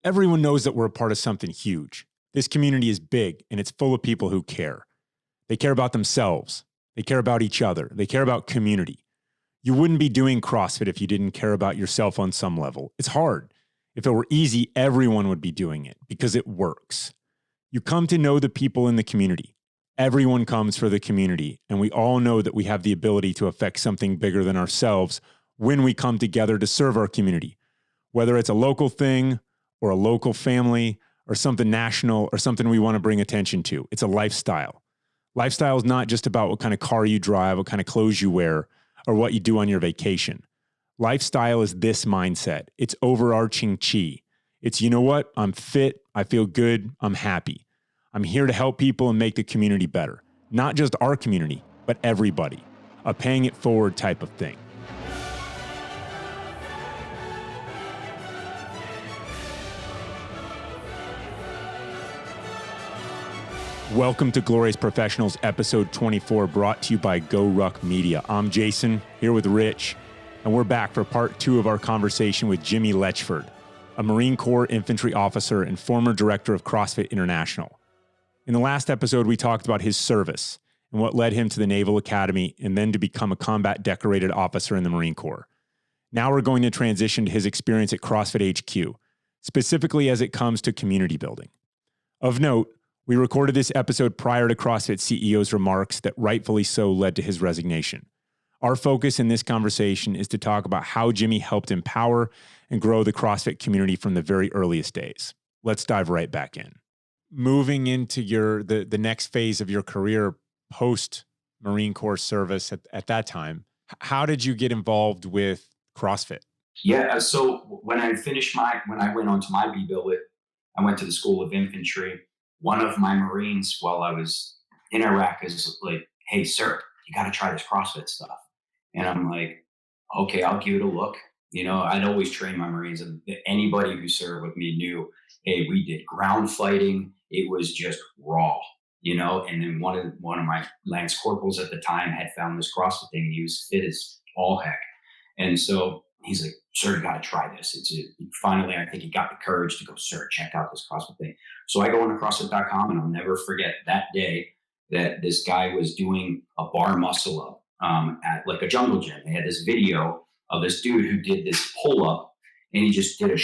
Everyone knows that we're a part of something huge. This community is big and it's full of people who care. They care about themselves. They care about each other. They care about community. You wouldn't be doing CrossFit if you didn't care about yourself on some level. It's hard. If it were easy, everyone would be doing it because it works. You come to know the people in the community. Everyone comes for the community, and we all know that we have the ability to affect something bigger than ourselves when we come together to serve our community, whether it's a local thing or a local family or something national or something we want to bring attention to. It's a lifestyle. Lifestyle is not just about what kind of car you drive, what kind of clothes you wear, or what you do on your vacation. Lifestyle is this mindset. It's overarching chi. It's, you know what? I'm fit. I feel good. I'm happy. I'm here to help people and make the community better. Not just our community, but everybody. A paying it forward type of thing. Welcome to Glorious Professionals, episode 24, brought to you by Go Ruck Media. I'm Jason, here with Rich, and we're back for part 2 of our conversation with Jimi Letchford, a Marine Corps infantry officer and former director of CrossFit International. In the last episode, we talked about his service and what led him to the Naval Academy and then to become a combat decorated officer in the Marine Corps. Now we're going to transition to his experience at CrossFit HQ, specifically as it comes to community building. Of note, we recorded this episode prior to CrossFit CEO's remarks that rightfully so led to his resignation. Our focus in this conversation is to talk about how Jimi helped empower and grow the CrossFit community from the very earliest days. Let's dive right back in. Moving into the next phase of your career post Marine Corps service at that time, how did you get involved with CrossFit? Yeah, so when I went on to my B-billet, I went to the School of Infantry. One of my Marines while I was in Iraq is like, "Hey, sir, you got to try this CrossFit stuff." And I'm like, "Okay, I'll give it a look." You know, I'd always train my Marines, and anybody who served with me knew, hey, we did ground fighting. It was just raw, you know. And then one of my lance corporals at the time had found this CrossFit thing, and he was fit as all heck. And so he's like, "Sir, you got to try this." Finally, I think he got the courage to go, "Sir, check out this CrossFit thing." So I go on to CrossFit.com, and I'll never forget that day that this guy was doing a bar muscle up at like a jungle gym. They had this video of this dude who did this pull up, and he just did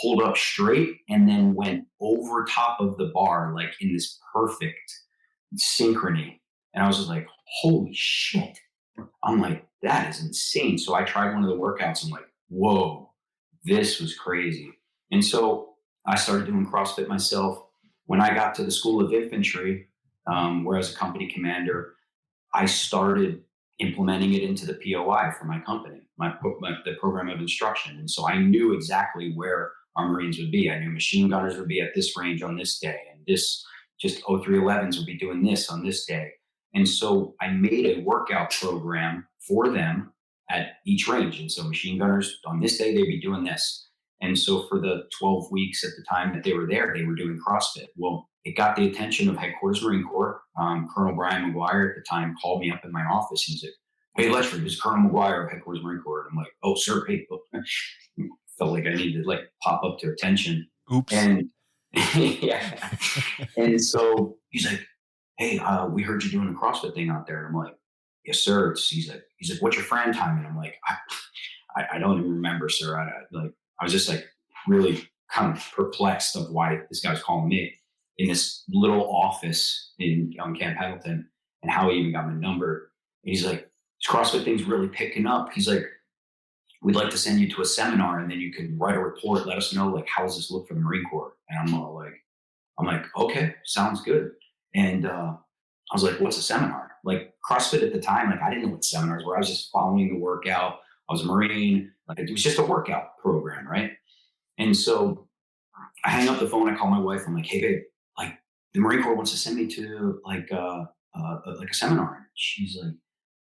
pulled up straight and then went over top of the bar like in this perfect synchrony. And I was just like, "Holy shit." I'm like, that is insane. So I tried one of the workouts. I'm like, whoa, this was crazy. And so I started doing CrossFit myself. When I got to the School of Infantry, where I was a company commander, I started implementing it into the POI for my company, the program of instruction. And so I knew exactly where our Marines would be. I knew machine gunners would be at this range on this day, and this just 0311s would be doing this on this day. And so I made a workout program for them at each range. And so machine gunners on this day, they'd be doing this. And so for the 12 weeks at the time that they were there, they were doing CrossFit. Well, it got the attention of Headquarters Marine Corps. Colonel Brian McGuire at the time called me up in my office. He's like, "Hey, Letchford, this is Colonel McGuire of Headquarters Marine Corps." And I'm like, "Oh, sir, hey." Felt like I needed to pop up to attention. Oops. And yeah. And so he's like, "Hey, we heard you doing a CrossFit thing out there." And I'm like, "Yes, sir." He's like, "What's your Fran time?" And I'm like, I don't even remember, sir. I was just like really kind of perplexed of why this guy was calling me in this little office on Camp Pendleton and how he even got my number. And he's like, "This CrossFit thing's really picking up." He's like, "We'd like to send you to a seminar, and then you can write a report. Let us know, how does this look for the Marine Corps?" And I'm like, "Okay, sounds good." And I was like, "What's a seminar?" Like CrossFit at the time, I didn't know what seminars were. I was just following the workout. I was a Marine. It was just a workout program, right? And so I hang up the phone. I call my wife. I'm like, "Hey, babe, the Marine Corps wants to send me to a seminar." She's like,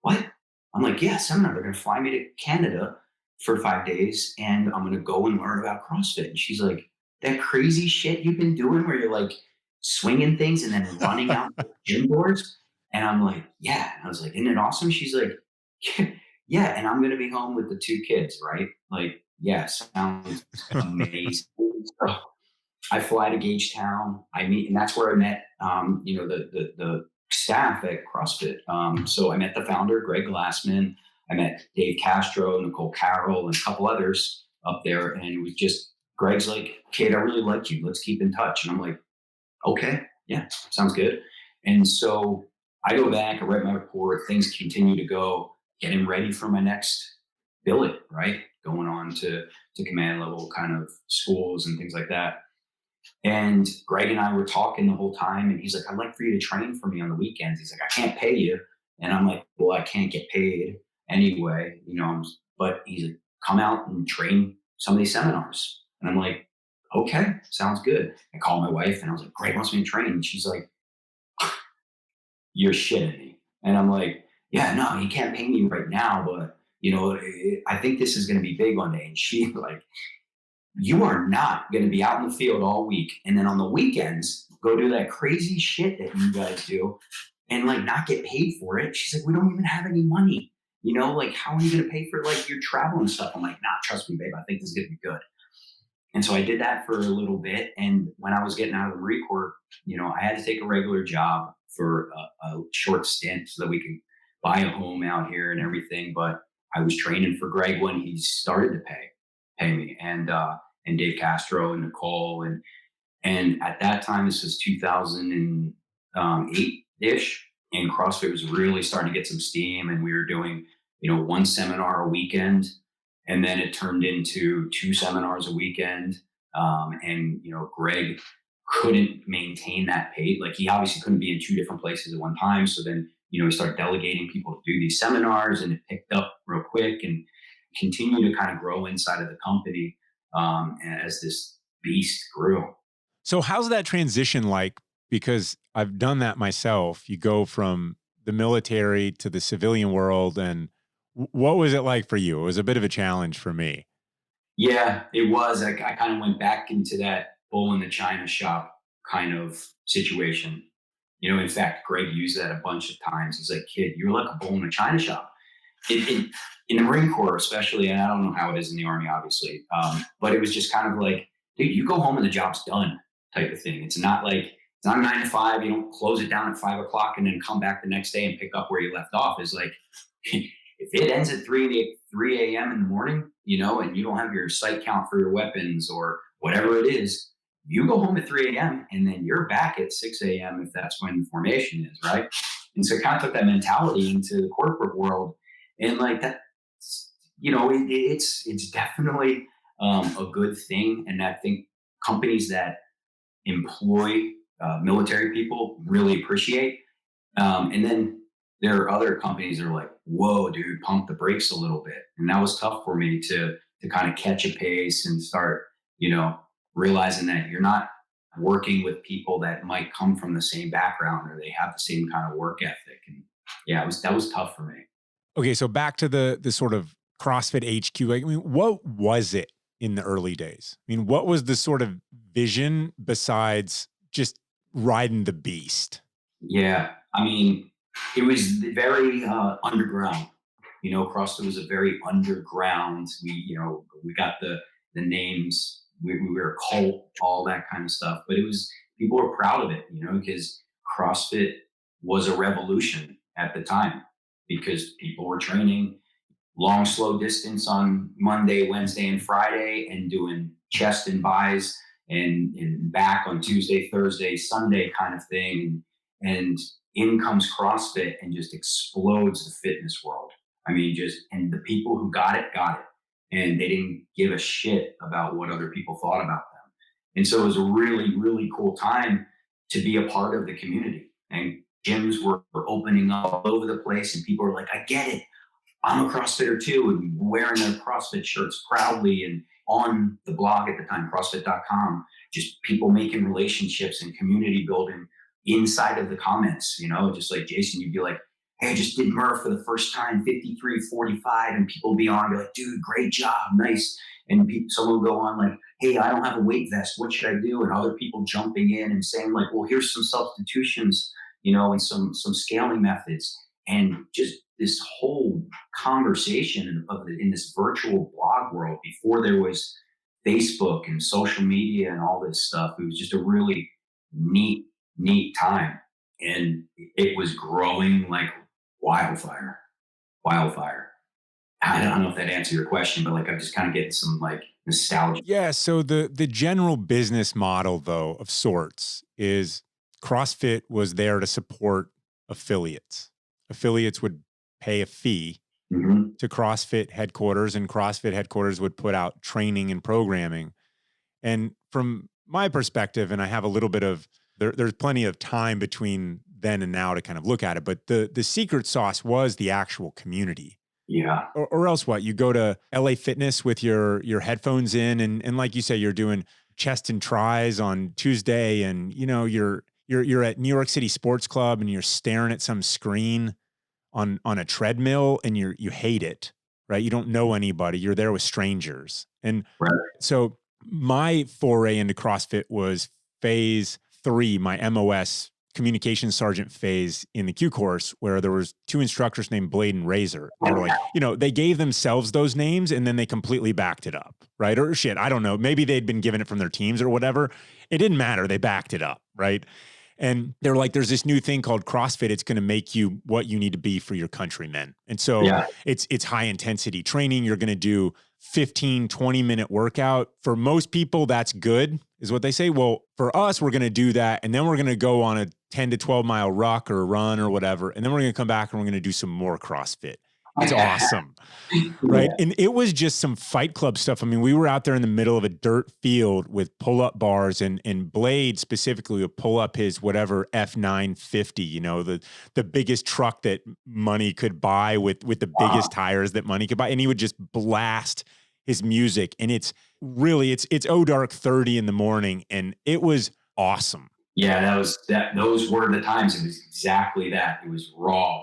"What?" I'm like, "Yeah, seminar. They're going to fly me to Canada for 5 days, and I'm going to go and learn about CrossFit." And she's like, "That crazy shit you've been doing where you're swinging things and then running out the gym doors?" And I'm like, "Yeah." And I was like, "Isn't it awesome?" She's like, "Yeah, and I'm going to be home with the 2 kids, right? Yeah, sounds amazing. So I fly to Gagetown. I meet, and that's where I met, the staff at CrossFit. So I met the founder, Greg Glassman. I met Dave Castro, Nicole Carroll, and a couple others up there. And it was just, Greg's like, kid, I really like you. Let's keep in touch. And I'm like, okay, yeah, sounds good. And so I go back, I write my report, things continue to go, getting ready for my next billet, right? Going on to command level kind of schools and things like that. And Greg and I were talking the whole time, and he's like, I'd like for you to train for me on the weekends. He's like, I can't pay you. And I'm like, well, I can't get paid anyway, but he's like, come out and train some of these seminars. And I'm like, okay, sounds good. I called my wife and I was like, Greg wants me to train. And she's like, you're shitting me. And I'm like, yeah, no, he can't pay me right now, but I think this is going to be big one day. And she's like, you are not going to be out in the field all week. And then on the weekends, go do that crazy shit that you guys do and like not get paid for it. She's like, we don't even have any money. Like, how are you going to pay for like your travel and stuff? I'm like, nah, trust me, babe. I think this is going to be good. And so I did that for a little bit. And when I was getting out of the Marine Corps, I had to take a regular job for a short stint so that we could buy a home out here and everything. But I was training for Greg when he started to pay me, and Dave Castro and Nicole, and at that time this was 2008 ish, and CrossFit was really starting to get some steam, and we were doing one seminar a weekend, and then it turned into two seminars a weekend. And Greg couldn't maintain that pace. Like, he obviously couldn't be in two different places at one time. So then he started delegating people to do these seminars, and it picked up real quick and continued to kind of grow inside of the company as this beast grew. So how's that transition like? Because I've done that myself. You go from the military to the civilian world, and what was it like for you? It was a bit of a challenge for me. Yeah, it was. I kind of went back into that bull in the china shop kind of situation. In fact, Greg used that a bunch of times. He's like, kid, you're like a bull in the china shop. In the Marine Corps, especially, and I don't know how it is in the Army, obviously, but it was just kind of like, dude, you go home and the job's done type of thing. It's not like, it's not a 9 to 5. You don't close it down at 5 o'clock and then come back the next day and pick up where you left off. It's like, if it ends at 3 a.m. in the morning, and you don't have your sight count for your weapons or whatever it is, you go home at 3 a.m. and then you're back at 6 a.m. if that's when formation is, right? And so I kind of took that mentality into the corporate world. And like that, it's definitely a good thing. And I think companies that employ military people really appreciate. And then there are other companies that are like, whoa, dude, pump the brakes a little bit. And that was tough for me to kind of catch a pace and start, realizing that you're not working with people that might come from the same background or they have the same kind of work ethic. And yeah, that was tough for me. Okay, so back to the sort of CrossFit HQ. Like, I mean, what was it in the early days? I mean, what was the sort of vision besides just riding the beast? Yeah, I mean, it was very underground. CrossFit was a very underground. We got the names. We were a cult, all that kind of stuff. But it was, people were proud of it, because CrossFit was a revolution at the time because people were training long, slow distance on Monday, Wednesday, and Friday, and doing chest and buys and back on Tuesday, Thursday, Sunday kind of thing. And in comes CrossFit and just explodes the fitness world. I mean, and the people who got it, got it. And they didn't give a shit about what other people thought about them. And so it was a really, really cool time to be a part of the community. And gyms were opening up all over the place, and people were like, I get it. I'm a CrossFitter too, and wearing their CrossFit shirts proudly. And on the blog at the time, CrossFit.com, just people making relationships and community building inside of the comments, just like Jason, you'd be like, hey, I just did Murph for the first time, 53:45, and people would be on, be like, dude, great job, nice. And someone would go on like, hey, I don't have a weight vest, what should I do? And other people jumping in and saying like, well, here's some substitutions, and some scaling methods. And just this whole conversation in this virtual blog world before there was Facebook and social media and all this stuff. It was just a really neat, neat time. And it was growing like wildfire, wildfire. I don't know if that answered your question, but like I'm just kind of getting some like nostalgia. Yeah. So the general business model, though, of sorts, is CrossFit was there to support affiliates. Affiliates would pay a fee Hmm. to CrossFit headquarters, and CrossFit headquarters would put out training and programming. And from my perspective, and I have a little bit of there's plenty of time between then and now to kind of look at it, but the secret sauce was the actual community. Yeah. Or else what? You go to LA Fitness with your headphones in, and like you say, you're doing chest and tries on Tuesday, and you're at New York City Sports Club and you're staring at some screen on a treadmill, and you hate it, right? You don't know anybody. You're there with strangers. And Right. so my foray into CrossFit was phase 3, my MOS communication sergeant phase in the Q course, where there was 2 instructors named Blade and Razor. They were like, they gave themselves those names and then they completely backed it up, right? Or shit, I don't know. Maybe they'd been given it from their teams or whatever. It didn't matter. They backed it up, right? And they're like, there's this new thing called CrossFit. It's going to make you what you need to be for your countrymen. And so Yeah. it's high intensity training. You're going to do 15, 20-minute workout. For most people, that's good, is what they say. Well, for us, we're going to do that. And then we're going to go on a 10 to 12 mile ruck or a run or whatever. And then we're going to come back and we're going to do some more CrossFit. It's awesome. Right. Yeah. And it was just some Fight Club stuff. I mean, we were out there in the middle of a dirt field with pull-up bars, and Blade specifically would pull up his whatever F950, the biggest truck that money could buy with the biggest tires that money could buy. And he would just blast his music. And it's oh dark 30 in the morning. And it was awesome. Yeah, those were the times. It was exactly that. It was raw.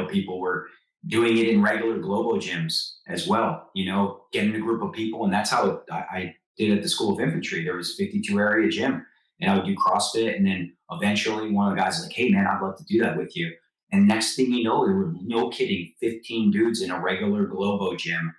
People were doing it in regular Globo gyms as well, getting a group of people. And that's how I did at the School of Infantry. There was a 52 area gym, and I would do CrossFit. And then eventually one of the guys was like, hey man, I'd love to do that with you. And next thing you know, there were, no kidding, 15 dudes in a regular Globo gym,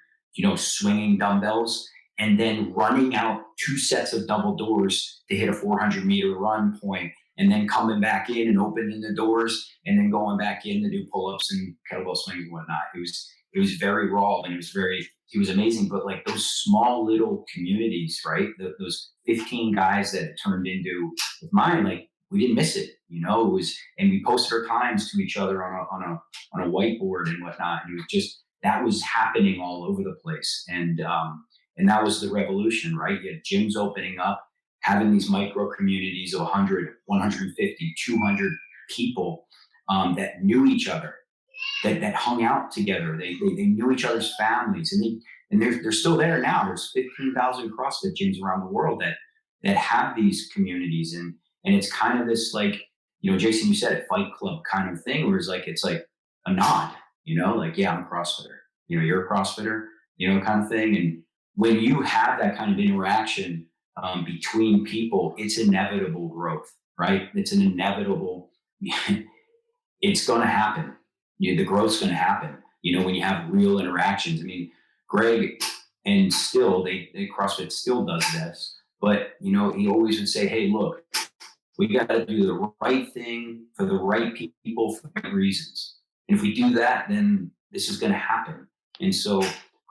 swinging dumbbells and then running out 2 sets of double doors to hit a 400-meter run point, and then coming back in and opening the doors, and then going back in to do pull-ups and kettlebell swings and whatnot. It was very raw, and it was amazing. But like those small little communities, right? Those 15 guys that it turned into with mine, like we didn't miss it. It was, and we posted our times to each other on a whiteboard and whatnot. And it was just, that was happening all over the place. And that was the revolution, right? You had gyms opening up, having these micro communities of 100, 150, 200 people that knew each other, that hung out together. They knew each other's families, and they're still there now. There's 15,000 CrossFit gyms around the world that have these communities, and it's kind of this like, Jason, you said it, Fight Club kind of thing, where it's like a nod, like, yeah, I'm a CrossFitter, you're a CrossFitter, kind of thing. And when you have that kind of interaction between people, it's inevitable growth, right? It's an inevitable, it's going to happen. The growth's going to happen, when you have real interactions. I mean, Greg, and still, CrossFit still does this, but, he always would say, hey, look, we got to do the right thing for the right people for the right reasons. And if we do that, then this is going to happen. And so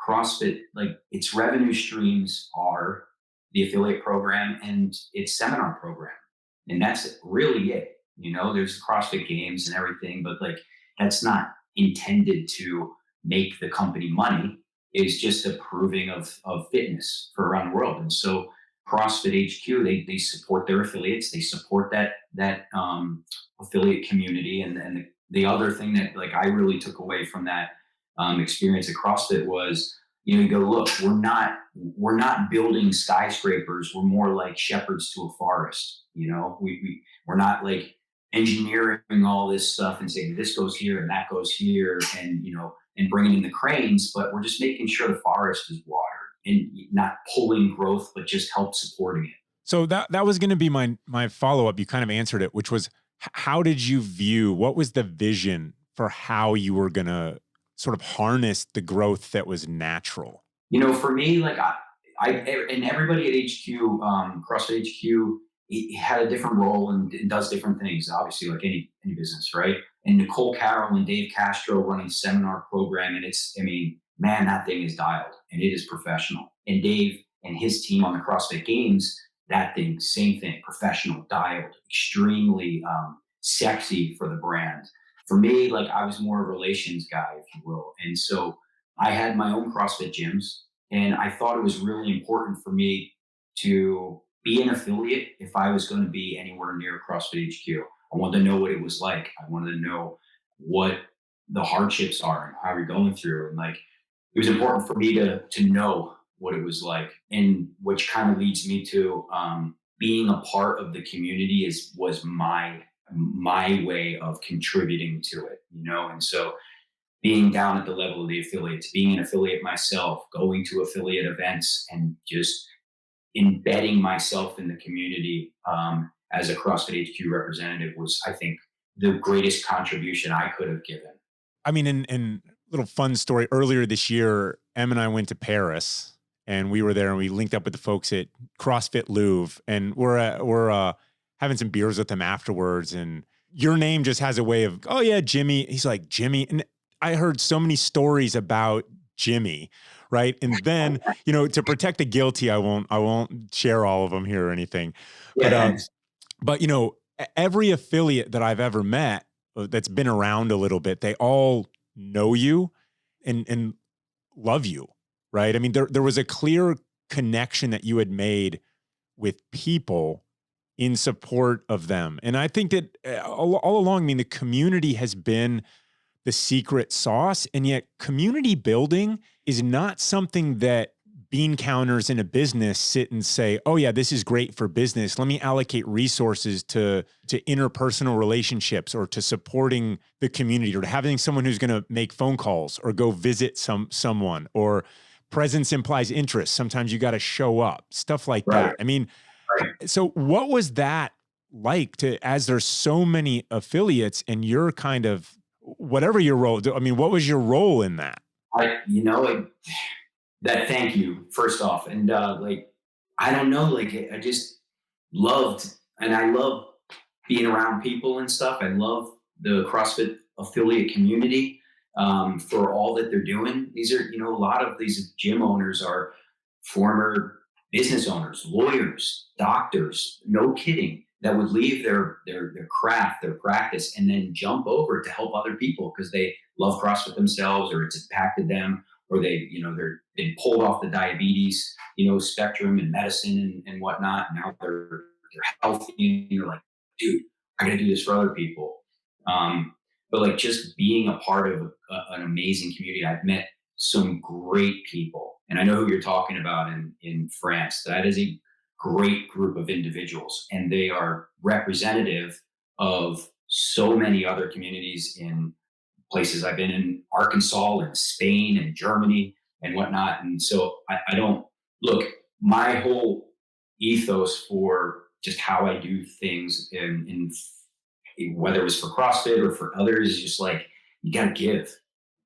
CrossFit, like its revenue streams are the affiliate program and its seminar program. And that's really it. There's CrossFit games and everything, but like that's not intended to make the company money. It's just a proving of fitness for around the world. And so CrossFit HQ, they support their affiliates. They support that affiliate community. And the other thing that like I really took away from that experience at CrossFit was, you go, look, we're not building skyscrapers. We're more like shepherds to a forest. We're not like engineering all this stuff and saying this goes here and that goes here, and bringing in the cranes, but we're just making sure the forest is watered and not pulling growth, but just help supporting it. So that was going to be my follow-up. You kind of answered it, which was how did you view, what was the vision for how you were going to sort of harness the growth that was natural? For me, like and everybody at HQ, CrossFit HQ, he had a different role and does different things. Obviously, like any business, right? And Nicole Carroll and Dave Castro running the seminar program, and man, that thing is dialed and it is professional. And Dave and his team on the CrossFit Games, that thing, same thing, professional, dialed, extremely sexy for the brand. For me, like I was more a relations guy, if you will, and so I had my own CrossFit gyms, and I thought it was really important for me to be an affiliate if I was going to be anywhere near CrossFit HQ. I wanted to know what it was like. I wanted to know what the hardships are and how you're going through. And like, it was important for me to know what it was like, and which kind of leads me to being a part of the community was my way of contributing to it, and so being down at the level of the affiliates, being an affiliate myself, going to affiliate events, and just embedding myself in the community as a CrossFit HQ representative was, I think, the greatest contribution I could have given. I mean, in little fun story, earlier this year, Em and I went to Paris, and we were there and we linked up with the folks at CrossFit Louvre, and we're having some beers with them afterwards. And your name just has a way of, oh yeah, Jimi. He's like, Jimi. And I heard so many stories about Jimi, right? And then, to protect the guilty, I won't share all of them here or anything. Yeah. But every affiliate that I've ever met that's been around a little bit, they all know you and love you, right? I mean, there was a clear connection that you had made with people in support of them. And I think that all along, I mean, the community has been the secret sauce, and yet community building is not something that bean counters in a business sit and say, oh yeah, this is great for business. Let me allocate resources to interpersonal relationships, or to supporting the community, or to having someone who's going to make phone calls or go visit someone, or presence implies interest. Sometimes you got to show up, stuff like that. I mean, so what was that like as there's so many affiliates and you're kind of, whatever your role, I mean, what was your role in that? Thank you, first off. And I don't know, I just loved, and I love being around people and stuff. I love the CrossFit affiliate community for all that they're doing. These are, a lot of these gym owners are former business owners, lawyers, doctors, no kidding, that would leave their craft, their practice, and then jump over to help other people because they love CrossFit themselves, or it's impacted them, or they're been pulled off the diabetes, spectrum and medicine and whatnot. Now they're healthy, and you're like, dude, I got to do this for other people. But like, just being a part of an amazing community, I've met some great people, and I know who you're talking about in France. That is a great group of individuals, and they are representative of so many other communities in places I've been in, Arkansas and Spain and Germany and whatnot. And so I don't look, my whole ethos for just how I do things in whether it was for CrossFit or for others is just like, you got to give.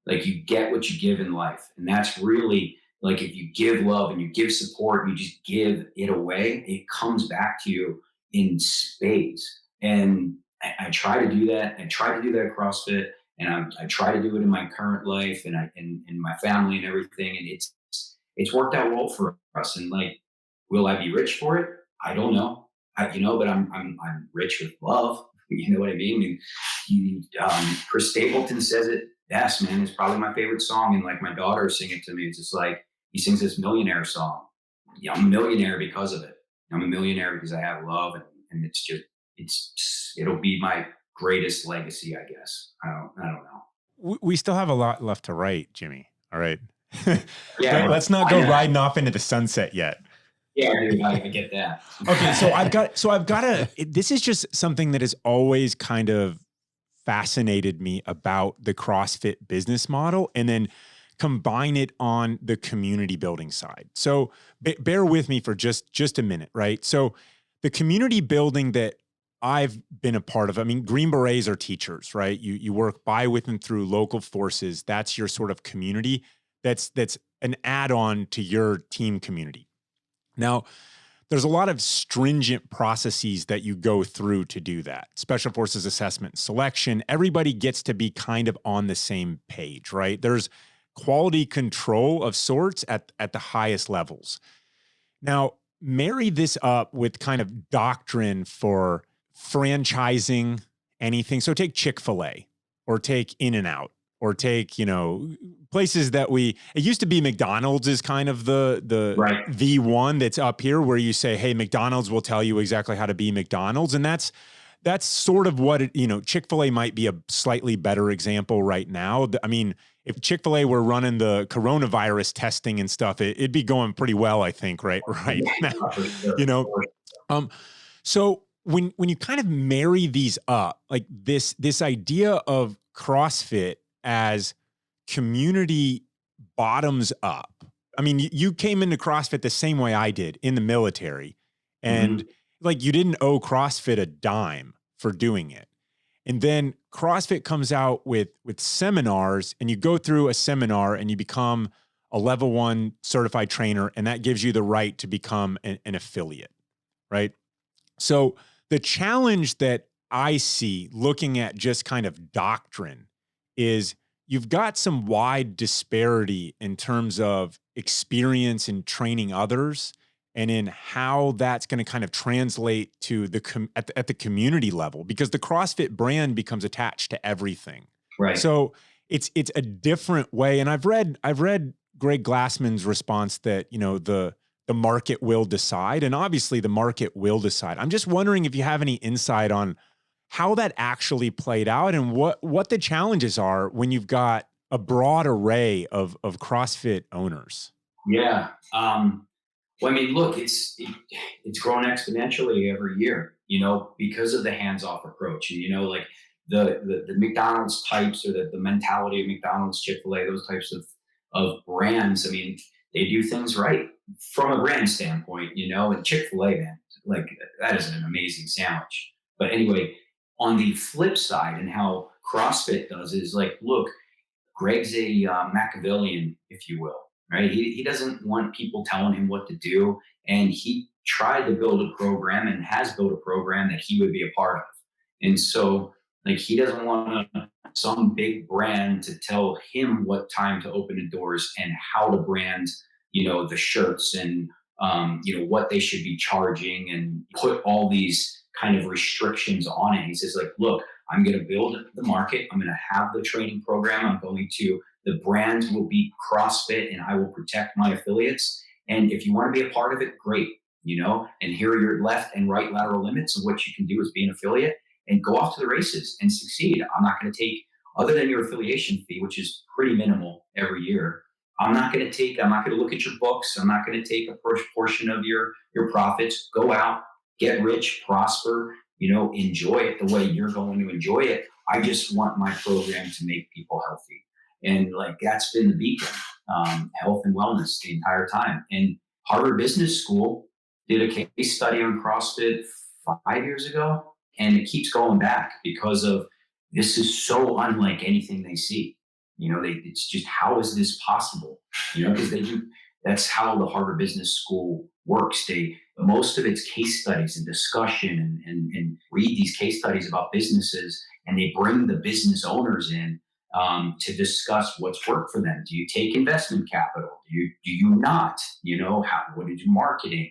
Like, you get what you give in life. And that's really, like, if you give love and you give support and you just give it away, it comes back to you in spades. And I try to do that. I try to do that at CrossFit, and I try to do it in my current life and in my family and everything. And it's worked out well for us. And like, will I be rich for it? I don't know. But I'm rich with love. You know what I mean? Chris Stapleton says it best, man. It's probably my favorite song, and like, my daughter sing it to me. It's just like, he sings this millionaire song. Yeah, I'm a millionaire because of it. I'm a millionaire because I have love, and it'll be my greatest legacy, I guess. I don't know. We still have a lot left to write, Jimi. All right. Yeah. Let's not go riding off into the sunset yet. Yeah, dude, I get that. Okay, so I've got this is just something that has always kind of fascinated me about the CrossFit business model, and then combine it on the community building side. So bear with me for just a minute, right? So the community building that I've been a part of. I mean, Green Berets are teachers, right? You work by, with, and through local forces. That's your sort of community. That's an add-on to your team community. Now, there's a lot of stringent processes that you go through to do that. Special Forces assessment and selection. Everybody gets to be kind of on the same page, right? There's quality control of sorts at the highest levels. Now, marry this up with kind of doctrine for franchising anything. So take Chick-fil-A or take In-N-Out or take, places that it used to be McDonald's is kind of Right. the one that's up here where you say, hey, McDonald's will tell you exactly how to be McDonald's. And that's sort of what Chick-fil-A might be a slightly better example right now. I mean, if Chick-fil-A were running the coronavirus testing and stuff, it'd be going pretty well, I think, right now, For sure. you know. So when you kind of marry these up, like this idea of CrossFit as community bottoms up. I mean, you came into CrossFit the same way I did in the military, and like you didn't owe CrossFit a dime for doing it. And then CrossFit comes out with seminars, and you go through a seminar and you become a level 1 certified trainer, and that gives you the right to become an affiliate, right? So the challenge that I see looking at just kind of doctrine is you've got some wide disparity in terms of experience in training others and in how that's going to kind of translate to at the community level, because the CrossFit brand becomes attached to everything. Right. So it's a different way. And I've read Greg Glassman's response that, the market will decide, and obviously the market will decide. I'm just wondering if you have any insight on how that actually played out and what the challenges are when you've got a broad array of CrossFit owners. Yeah. Well, I mean, look, it's grown exponentially every year, because of the hands-off approach. And, like the McDonald's types, or the mentality of McDonald's, Chick-fil-A, those types of brands. I mean, they do things right from a brand standpoint, and Chick-fil-A, man, like that is an amazing sandwich. But anyway, on the flip side, and how CrossFit does is like, look, Greg's a Machiavellian, if you will, right? He doesn't want people telling him what to do. And he tried to build a program and has built a program that he would be a part of. And so, like, he doesn't want some big brand to tell him what time to open the doors and how to brand, the shirts and, what they should be charging, and put all these kind of restrictions on it. He says, like, look, I'm going to build the market. I'm going to have the training program. The brand will be CrossFit, and I will protect my affiliates. And if you want to be a part of it, great, and here are your left and right lateral limits of what you can do as being an affiliate, and go off to the races and succeed. I'm not going to take, other than your affiliation fee, which is pretty minimal every year. I'm not going to look at your books. I'm not going to take a portion of your profits. Go out, get rich, prosper, enjoy it the way you're going to enjoy it. I just want my program to make people healthy. And like, that's been the beacon, health and wellness the entire time. And Harvard Business School did a case study on CrossFit 5 years ago, and it keeps going back because of, this is so unlike anything they see. It's just, how is this possible? Because that's how the Harvard Business School works. Most of its case studies and discussion, and read these case studies about businesses, and they bring the business owners in to discuss what's worked for them. Do you take investment capital? Do you not? What did you marketing?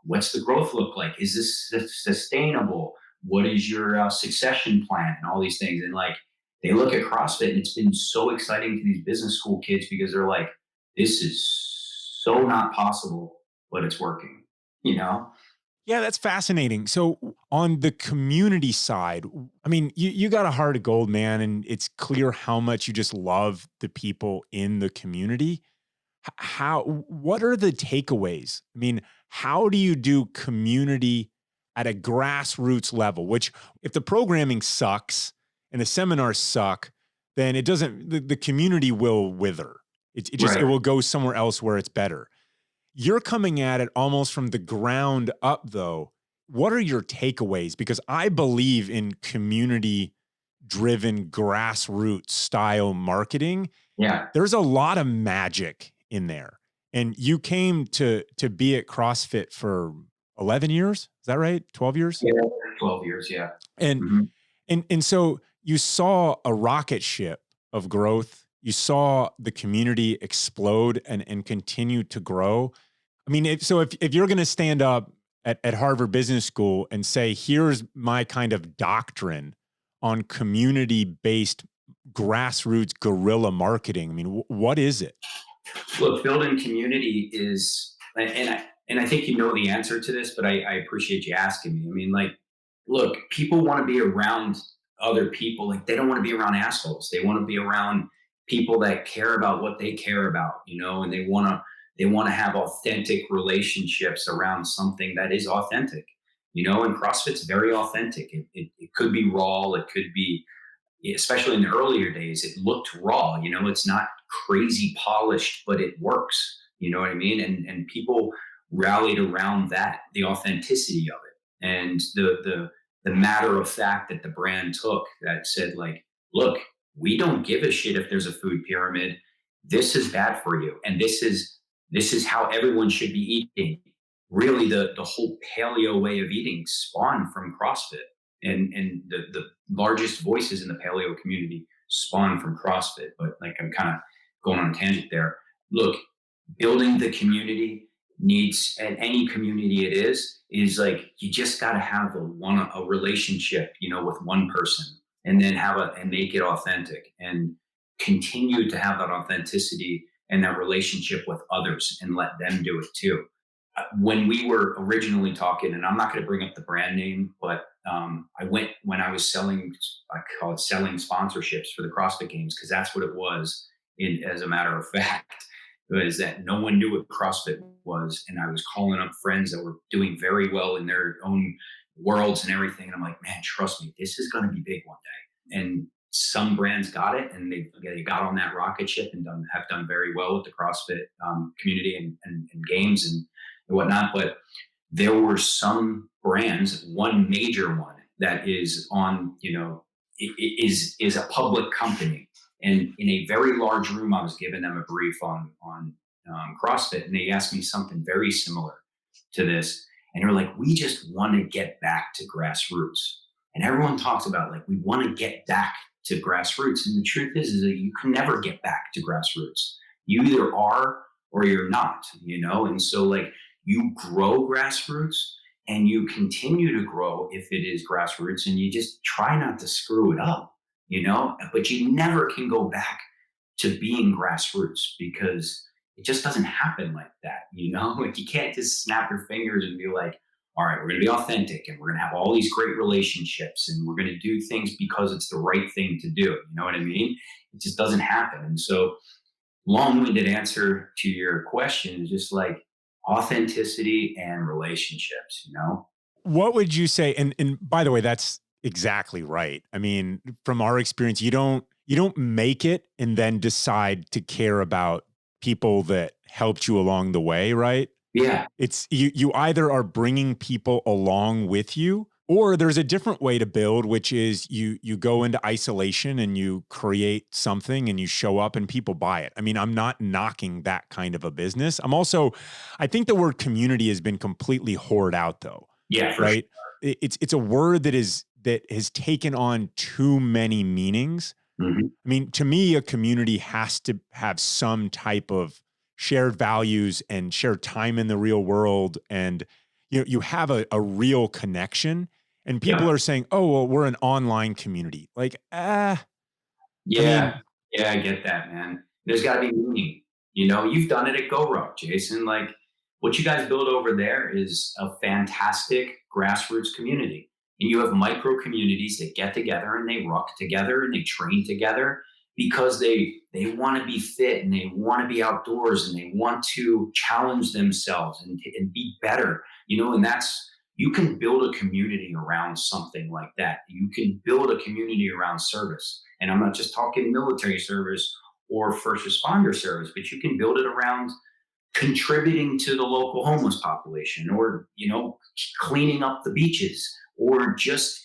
What's the growth look like? Is this sustainable? What is your succession plan, and all these things? And like, they look at CrossFit, and it's been so exciting to these business school kids, because they're like, this is so not possible, but it's working, Yeah, that's fascinating. So on the community side, I mean, you got a heart of gold, man, and it's clear how much you just love the people in the community. What are the takeaways? I mean, how do you do community at a grassroots level? Which, if the programming sucks and the seminars suck, then the community will wither. It will go somewhere else where it's better. You're coming at it almost from the ground up, though. what are your takeaways? Because I believe in community driven grassroots style marketing. Yeah. There's a lot of magic in there. And you came to be at CrossFit for 11 years. Is that right? 12 years? Yeah. 12 years. Yeah. And Hmm. and so you saw a rocket ship of growth. You saw the community explode and continue to grow. I mean, if you're going to stand up at Harvard Business School and say, here's my kind of doctrine on community based grassroots guerrilla marketing, I mean, what is it? Look, building community is, and I think you know the answer to this, but I appreciate you asking me. I mean, like, look, people want to be around other people. Like, they don't want to be around assholes. They want to be around people that care about what they care about, and they want to have authentic relationships around something that is authentic, and CrossFit's very authentic. It could be raw. It could be, especially in the earlier days, it looked raw. It's not crazy polished, but it works. You know what I mean? And people rallied around that, the authenticity of it, and the matter of fact that the brand took, that said, like, look, we don't give a shit if there's a food pyramid. This is bad for you, and this is how everyone should be eating. Really, the whole paleo way of eating spawned from CrossFit, and the largest voices in the paleo community spawned from CrossFit. But, like, I'm kind of going on a tangent there. Look, building the community needs, and any community it is like, you just got to have a relationship, with one person, and then and make it authentic, and continue to have that authenticity and that relationship with others, and let them do it too. When we were originally talking, and I'm not going to bring up the brand name, but when I was selling, I call it selling sponsorships for the CrossFit Games, because that's what it was. As a matter of fact, was that no one knew what CrossFit was, and I was calling up friends that were doing very well in their own worlds and everything, and I'm like, man, trust me, this is going to be big one day. And some brands got it, and they got on that rocket ship and have done very well with the CrossFit community and games and whatnot. But there were some brands, one major one that is on, is a public company. And in a very large room, I was giving them a brief on CrossFit, and they asked me something very similar to this. And they're like, we just want to get back to grassroots. And everyone talks about, like, we want to get back to grassroots. And the truth is that you can never get back to grassroots. You either are or you're not, And so, like, you grow grassroots, and you continue to grow if it is grassroots, and you just try not to screw it up, but you never can go back to being grassroots, because it just doesn't happen like that, like, you can't just snap your fingers and be like, all right, we're going to be authentic, and we're going to have all these great relationships, and we're going to do things because it's the right thing to do. You know what I mean? It just doesn't happen. And so, long-winded answer to your question is just, like, authenticity and relationships. What would you say? And by the way, that's exactly right. I mean, from our experience, you don't make it and then decide to care about people that helped you along the way, right? Yeah. It's you either are bringing people along with you, or there's a different way to build, which is you go into isolation and you create something and you show up and people buy it. I mean, I'm not knocking that kind of a business. I think the word community has been completely whored out though, Yeah, for sure. right? It's a word that has taken on too many meanings. Mhm. I mean, to me, a community has to have some type of shared values and shared time in the real world. And you have a real connection. And people Yeah. are saying, oh, well, we're an online community. Like, I Yeah. mean, Yeah, I get that, man. There's got to be meaning. You've done it at Go Rock, Jason. Like, what you guys build over there is a fantastic grassroots community. And you have micro communities that get together and they rock together and they train together because they want to be fit and they want to be outdoors and they want to challenge themselves and be better. And you can build a community around something like that. You can build a community around service. And I'm not just talking military service or first responder service, but you can build it around contributing to the local homeless population, or cleaning up the beaches, or just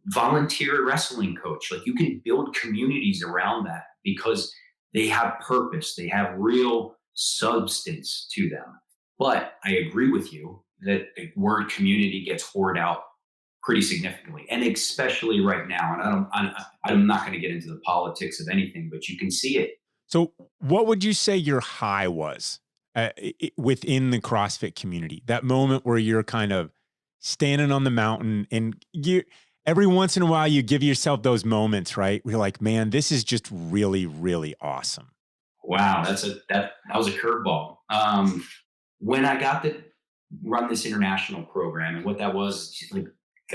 volunteer wrestling coach. Like, you can build communities around that because they have purpose, they have real substance to them. But I agree with you that the word community gets hoarded out pretty significantly, and especially right now. And I'm not going to get into the politics of anything, but you can see it. So, what would you say your high was within the CrossFit community? That moment where you're kind of standing on the mountain, and you, every once in a while, you give yourself those moments, right? Where you're like, man, this is just really, really awesome. Wow, that was a curveball. When I got to run this international program, and what that was, like,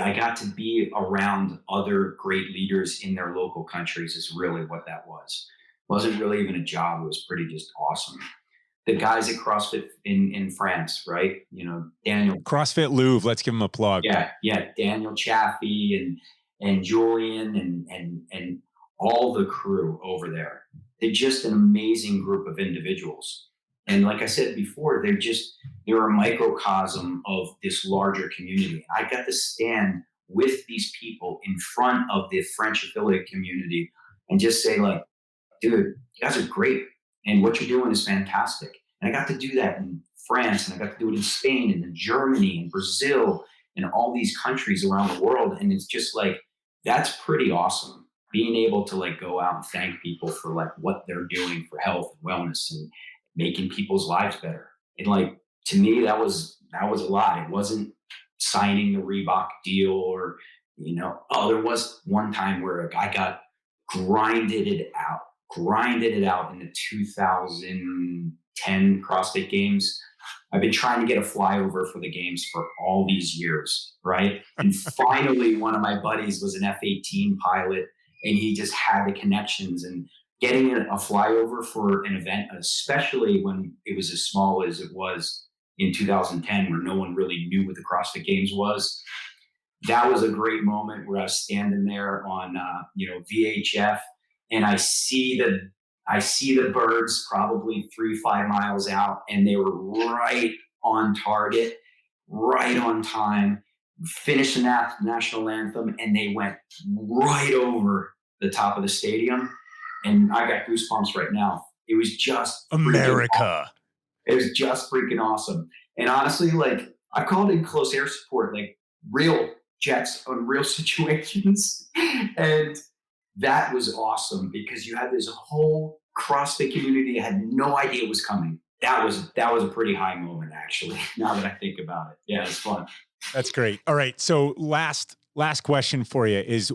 I got to be around other great leaders in their local countries, is really what that was. It wasn't really even a job. It was pretty just awesome. The guys at CrossFit in France, right? Daniel. CrossFit Louvre, let's give them a plug. Yeah, Daniel Chaffee and Julian and all the crew over there. They're just an amazing group of individuals. And like I said before, they're a microcosm of this larger community. I got to stand with these people in front of the French affiliate community and just say, like, dude, you guys are great, and what you're doing is fantastic. And I got to do that in France, and I got to do it in Spain and in Germany and Brazil and all these countries around the world. And it's just like, that's pretty awesome. Being able to, like, go out and thank people for, like, what they're doing for health and wellness and making people's lives better. And, like, to me, that was a lot. It wasn't signing the Reebok deal, or, there was one time where a guy got grinded it out grinded it out in the 2010 CrossFit Games. I've been trying to get a flyover for the games for all these years, right? And finally, one of my buddies was an F-18 pilot, and he just had the connections. And getting a flyover for an event, especially when it was as small as it was in 2010, where no one really knew what the CrossFit Games was, that was a great moment where I was standing there on VHF, and I see the birds probably 3-5 miles out, and they were right on target, right on time. Finished the national anthem, and they went right over the top of the stadium, and I got goosebumps right now. It was just America. It was just freaking awesome. And honestly, like, I called in close air support, like real jets on real situations. And that was awesome because you had this whole CrossFit community that had no idea it was coming. That was a pretty high moment, actually, now that I think about it. Yeah, it's fun. That's great. All right. So last question for you is,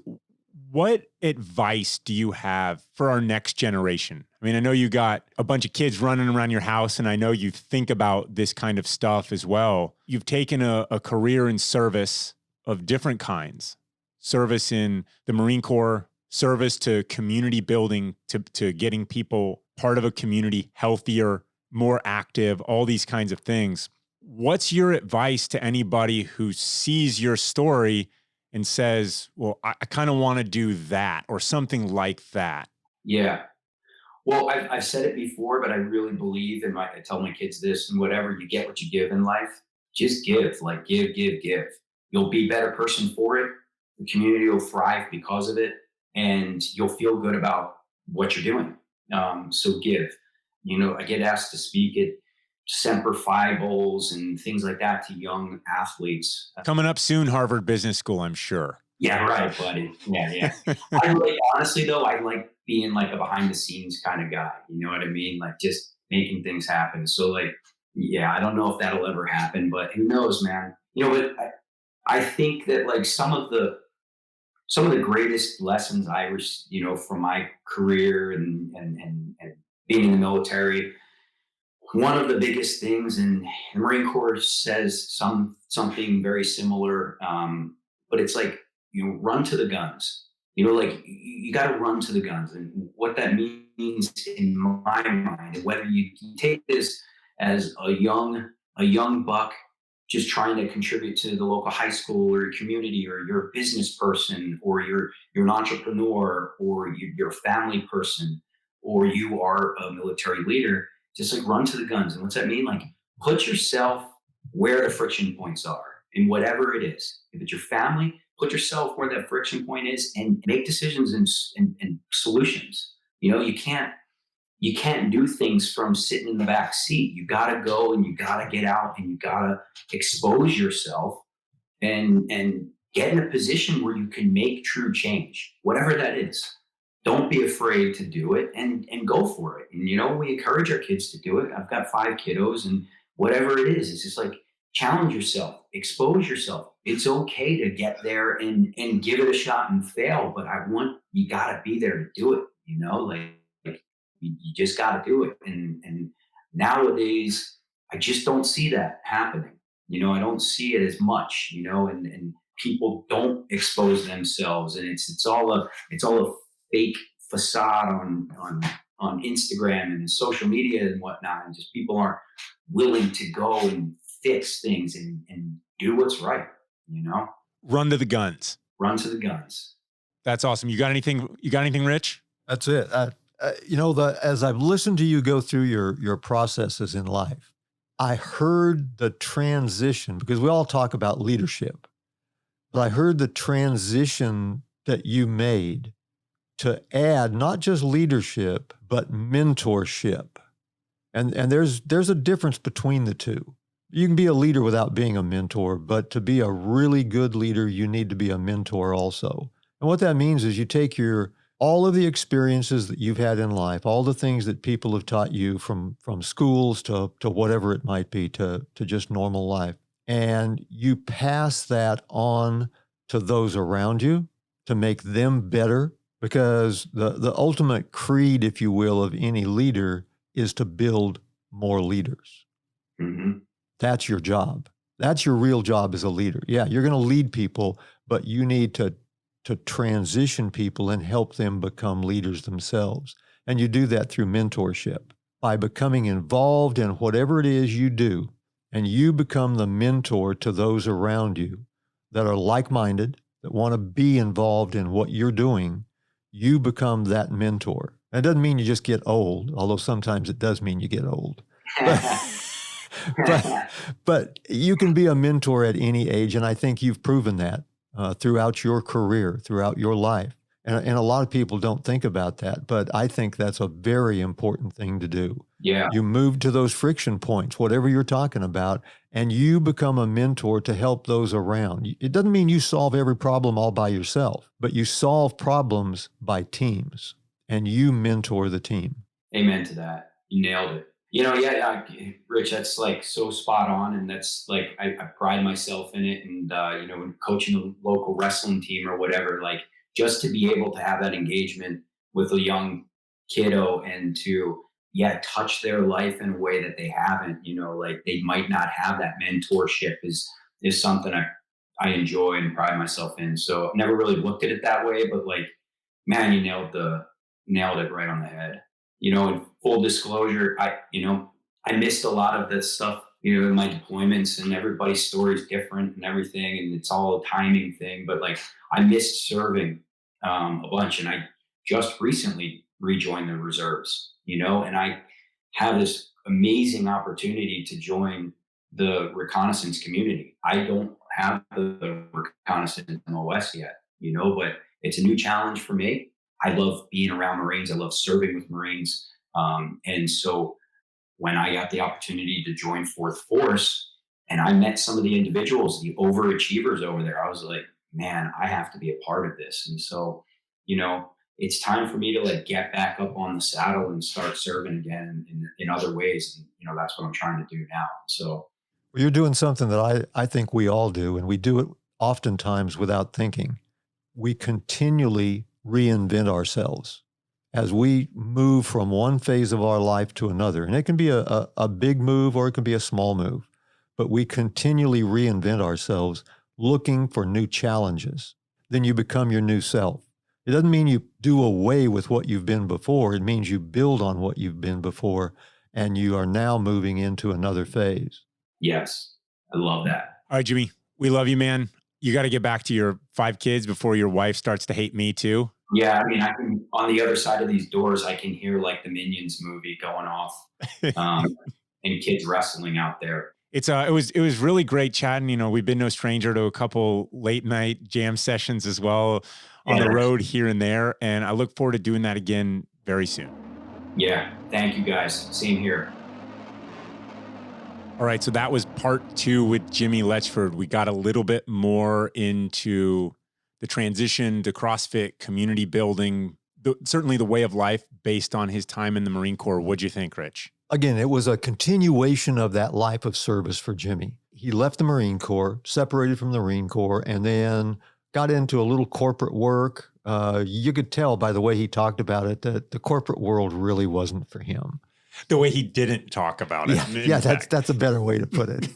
what advice do you have for our next generation? I mean, I know you got a bunch of kids running around your house, and I know you think about this kind of stuff as well. You've taken a career in service of different kinds, service in the Marine Corps, service to community building, to getting people part of a community, healthier, more active, all these kinds of things. What's your advice to anybody who sees your story and says, well, I kind of want to do that or something like that? Yeah. Well, I've said it before, but I really believe I tell my kids this, and whatever, you get what you give in life. Just give, like, give, give, give. You'll be a better person for it. The community will thrive because of it, and you'll feel good about what you're doing. So give. I get asked to speak at Semper Fi bowls and things like that to young athletes. Coming up soon, Harvard Business School, I'm sure. Yeah, right, buddy. Yeah. Honestly though, I like being like a behind the scenes kind of guy. You know what I mean? Like, just making things happen. So, like, yeah, I don't know if that'll ever happen, but who knows, man? But I think that, like, some of the greatest lessons I from my career and being in the military, one of the biggest things, and the Marine Corps says something very similar, but it's like, run to the guns. Like, you got to run to the guns, and what that means in my mind, and whether you take this as a young buck just trying to contribute to the local high school or your community, or you're a business person, or you're an entrepreneur, or you're a family person, or you are a military leader, Just like run to the guns. And what's that mean? Like put yourself where the friction points are in whatever it is. If it's your family, put yourself where that friction point is and make decisions and solutions. You can't do things from sitting in the back seat. You got to go and you got to get out and you got to expose yourself and get in a position where you can make true change, whatever that is. Don't be afraid to do it and go for it. And, we encourage our kids to do it. I've got 5 kiddos, and whatever it is, it's just like challenge yourself, expose yourself. It's okay to get there and give it a shot and fail, but you got to be there to do it, like you just got to do it. And nowadays, I just don't see that happening. I don't see it as much, and people don't expose themselves, and it's all a fake facade on Instagram and social media and whatnot, and just people aren't willing to go and fix things and do what's right. Run to the guns. Run to the guns. That's awesome. You got anything, Rich? That's it. As I've listened to you go through your processes in life, I heard the transition, because we all talk about leadership, but I heard the transition that you made to add not just leadership, but mentorship. And there's a difference between the two. You can be a leader without being a mentor, but to be a really good leader, you need to be a mentor also. And what that means is you take all of the experiences that you've had in life, all the things that people have taught you from schools to whatever it might be, to just normal life, and you pass that on to those around you to make them better, because the ultimate creed, if you will, of any leader is to build more leaders. Mm-hmm. That's your job. That's your real job as a leader. Yeah, you're going to lead people, but you need to transition people and help them become leaders themselves. And you do that through mentorship, by becoming involved in whatever it is you do, and you become the mentor to those around you that are like-minded, that want to be involved in what you're doing. You become that mentor. That doesn't mean you just get old, although sometimes it does mean you get old. But you can be a mentor at any age, and I think you've proven that throughout your career, throughout your life. And a lot of people don't think about that, but I think that's a very important thing to do. Yeah. You move to those friction points, whatever you're talking about, and you become a mentor to help those around. It doesn't mean you solve every problem all by yourself, but you solve problems by teams, and you mentor the team. Amen to that. You nailed it. Rich, that's like so spot on. And that's like, I pride myself in it. And, when coaching a local wrestling team or whatever, like just to be able to have that engagement with a young kiddo and to, touch their life in a way that they haven't, like they might not have that mentorship is something I enjoy and pride myself in. So I've never really looked at it that way, but like, man, you nailed it right on the head. In full disclosure, I missed a lot of this stuff, in my deployments, and everybody's story is different and everything. And it's all a timing thing, but like I missed serving a bunch, and I just recently rejoined the reserves, and I have this amazing opportunity to join the reconnaissance community. I don't have the reconnaissance MOS yet, but it's a new challenge for me. I love being around Marines. I love serving with Marines. And so when I got the opportunity to join Fourth Force and I met some of the individuals, the overachievers over there, I was like, man, I have to be a part of this. And so, it's time for me to like get back up on the saddle and start serving again in other ways. And, that's what I'm trying to do now. So well, you're doing something that I think we all do, and we do it oftentimes without thinking. We continually reinvent ourselves as we move from one phase of our life to another. And it can be a big move or it can be a small move, but we continually reinvent ourselves looking for new challenges. Then you become your new self. It doesn't mean you do away with what you've been before. It means you build on what you've been before, and you are now moving into another phase. Yes, I love that. All right, Jimmy, we love you, man. You got to get back to your 5 kids before your wife starts to hate me too. Yeah, I mean, I can on the other side of these doors, I can hear like the Minions movie going off, um, and kids wrestling out there. It was really great chatting. We've been no stranger to a couple late night jam sessions as well on Yeah, the road here and there, and I look forward to doing that again very soon. yeah. Thank you guys. Same here. All right, so that was part 2 with Jimi Letchford. We got a little bit more into the transition to CrossFit, community building, certainly the way of life based on his time in the Marine Corps. What'd you think, Rich? Again, it was a continuation of that life of service for Jimi. He left the Marine Corps, separated from the Marine Corps, and then got into a little corporate work. You could tell by the way he talked about it that the corporate world really wasn't for him. The way he didn't talk about it. Yeah, that's a better way to put it.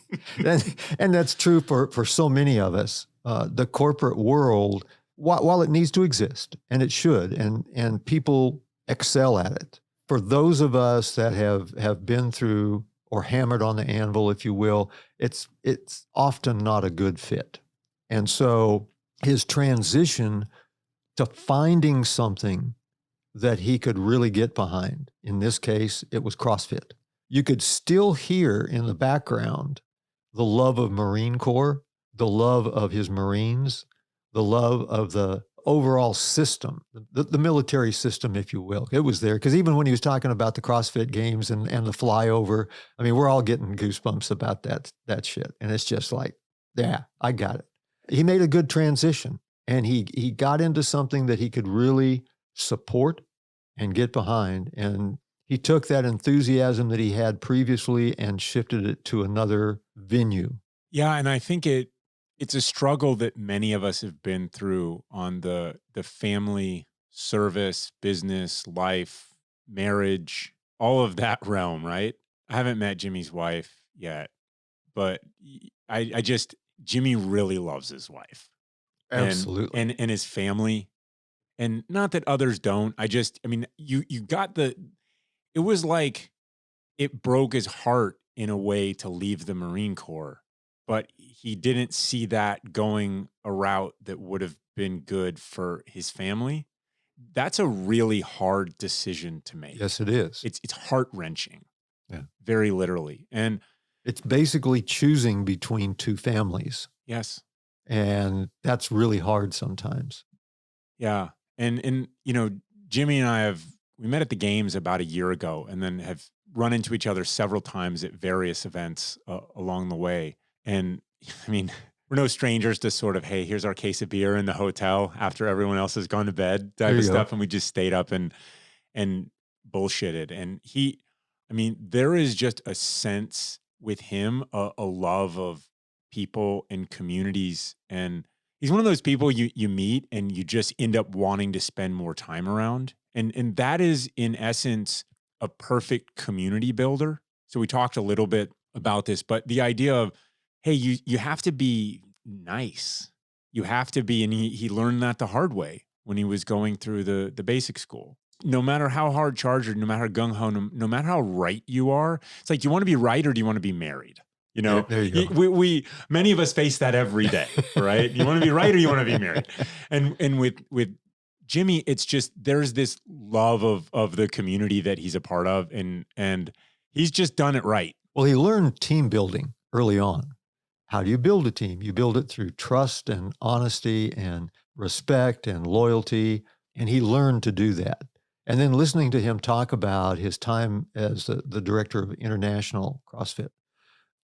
and that's true for so many of us. The corporate world, while it needs to exist, and it should, and people excel at it, for those of us that have been through or hammered on the anvil, if you will, it's often not a good fit. And so his transition to finding something that he could really get behind, in this case, it was CrossFit. You could still hear in the background the love of Marine Corps, the love of his Marines, the love of the overall system, the military system, if you will. It was there. Because even when he was talking about the CrossFit games and the flyover, I mean, we're all getting goosebumps about that shit. And it's just like, yeah, I got it. He made a good transition, and he got into something that he could really support and get behind. And he took that enthusiasm that he had previously and shifted it to another venue. Yeah, and I think it's a struggle that many of us have been through on the family, service, business, life, marriage, all of that realm, right? I haven't met Jimmy's wife yet, but Jimmy really loves his wife. Absolutely. And his family. And not that others don't. I mean, you got it was like it broke his heart in a way to leave the Marine Corps, but he didn't see that going a route that would have been good for his family. That's a really hard decision to make. Yes, it is. It's heart-wrenching. Yeah. Very literally. And it's basically choosing between two families. yes. And that's really hard sometimes. Yeah. And Jimmy and I we met at the games about a year ago, and then have run into each other several times at various events along the way. And I mean, we're no strangers to sort of, hey, here's our case of beer in the hotel after everyone else has gone to bed type of stuff. And we just stayed up and bullshitted. And there is just a sense with him, a love of people and communities. And he's one of those people you meet and you just end up wanting to spend more time around. And that is, in essence, a perfect community builder. So we talked a little bit about this, but the idea of, hey, you have to be nice. You have to be, and he learned that the hard way when he was going through the basic school. No matter how hard charged, or no matter how gung-ho, no matter how right you are, it's like, do you want to be right or do you want to be married? There you go. We many of us face that every day, right? You want to be right or you want to be married? And with Jimmy, it's just, there's this love of the community that he's a part of, and he's just done it right. Well, he learned team building early on. How do you build a team? You build it through trust and honesty and respect and loyalty. And he learned to do that. And then listening to him talk about his time as the director of international CrossFit,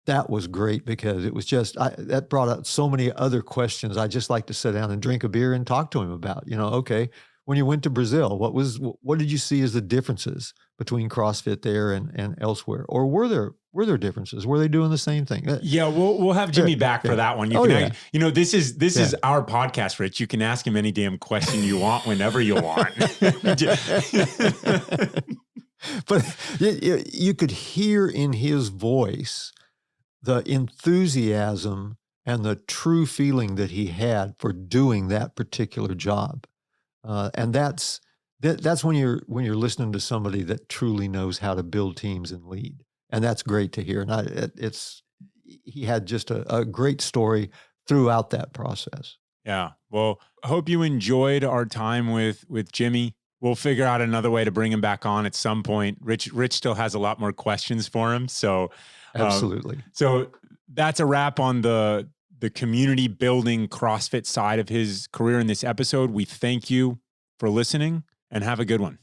that was great, because it was just, that brought out so many other questions. I just like to sit down and drink a beer and talk to him about, okay, when you went to Brazil, what did you see as the differences between CrossFit there and elsewhere? Or were there differences? Were they doing the same thing? Yeah, we'll have Jimmy back for that one. This is our podcast, Rich. You can ask him any damn question you want whenever you want. But you could hear in his voice the enthusiasm and the true feeling that he had for doing that particular job. And that's when you're listening to somebody that truly knows how to build teams and lead. And that's great to hear. And he had just a great story throughout that process. Yeah. Well, I hope you enjoyed our time with Jimi. We'll figure out another way to bring him back on at some point. Rich still has a lot more questions for him. Uh, Absolutely. so that's a wrap on the community building CrossFit side of his career in this episode. We thank you for listening and have a good one.